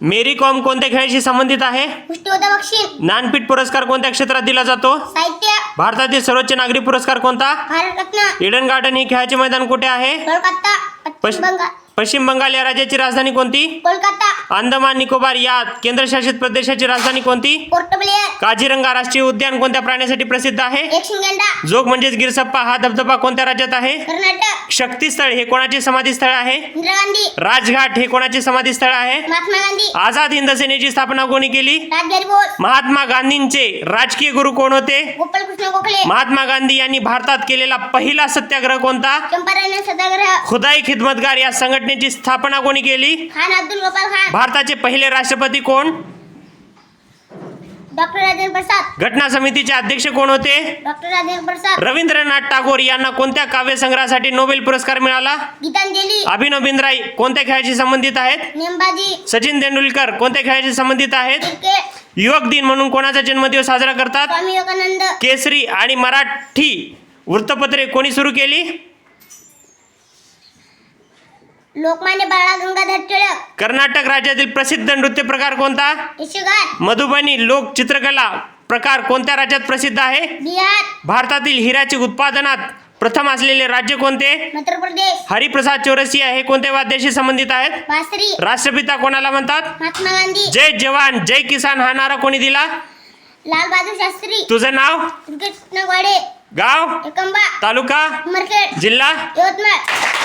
मेरी com कोणत्या खेळाशी संबंधित आहे? मुष्टियोद्धा बक्षीस. ज्ञानपीठ पुरस्कार कोणत्या क्षेत्रात दिला जातो? साहित्य. भारतातील सर्वोच्च नागरी पुरस्कार कोणता? भारतरत्न. ईडन गार्डन हे खेळाचे मैदान कुठे आहे? कोलकाता. पश्चिम बंगाल. पश्चिम बंगाल या राज्याची राजधानी कोणती? कोलकाता. अंदमान निकोबार या केंद्रशासित प्रदेशाची राजधानी कोणती? पोर्ट ब्लेअर. काझीरंगा राष्ट्रीय उद्यान कोणत्या प्राण्यासाठी प्रसिद्ध आहे? एक शिंगंडा. जोग म्हणजेच गिरसप्पा हा धबधबा कोणत्या राज्यात आहे? कर्नाटक. शक्तीस्थळ हे कोणाचे समाधी स्थळ आहे? इंदिरा गांधी. राजघाट हे कोणाचे समाधी स्थळ आहे? महात्मा गांधी. आझाद हिंद सेनेची स्थापना कोणी केली? राजबिहारी बोस. महात्मा गांधींचे राजकीय गुरु कोण होते? गोपालकृष्ण गोखले. महात्मा गांधी यांनी भारतात केलेला पहिला सत्याग्रह कोणता? चंपारण सत्याग्रह. खुदाई खिदमतगार या संघटनेची स्थापना कोणी केली? खान अब्दुल गोपाल खान. भारताचे पहिले राष्ट्रपती कोण? डॉक्टर राजेंद्र प्रसाद. घटना समितीचे अध्यक्ष कोण होते? डॉक्टर राजेंद्र प्रसाद. रवींद्रनाथ टागोर यांना कोणत्या काव्यसंग्रहासाठी नोबेल पुरस्कार मिळाला? गीतांजली. अभिनव बिंद्रा कोणत्या खेळाशी संबंधित आहेत? नेमबाजी. सचिन तेंडुलकर कोणत्या खेळाशी संबंधित आहेत? क्रिकेट. युवक दिन म्हणून कोणाचा जन्मदिवस साजरा करतात? स्वामी विवेकानंद. केसरी आणि मराठी वृत्तपत्रे कोणी सुरू केली? लोकमान्य बाळ गंगाधर टिळक. कर्नाटक राज्यातील प्रसिद्ध नृत्य प्रकार कोणता? यक्षगान. मधुबनी लोक चित्रकला प्रकार कोणत्या राज्यात प्रसिद्ध आहे? बिहार. भारतातील हिऱ्याचे उत्पादनात प्रथम असलेले राज्य कोणते? मध्य प्रदेश. हरिप्रसाद चौरसिया हे कोणत्या वाद्याशी संबंधित आहेत? बासरी. राष्ट्रपिता कोणाला म्हणतात? महात्मा गांधी. जय जवान जय किसान हा नारा कोणी दिला? लाल बहादूर शास्त्री. तुझं नाव? कृष्ण गोडे. गाव? एकंबा. तालुका? उमरखेड. जिल्हा? यवतमाळ.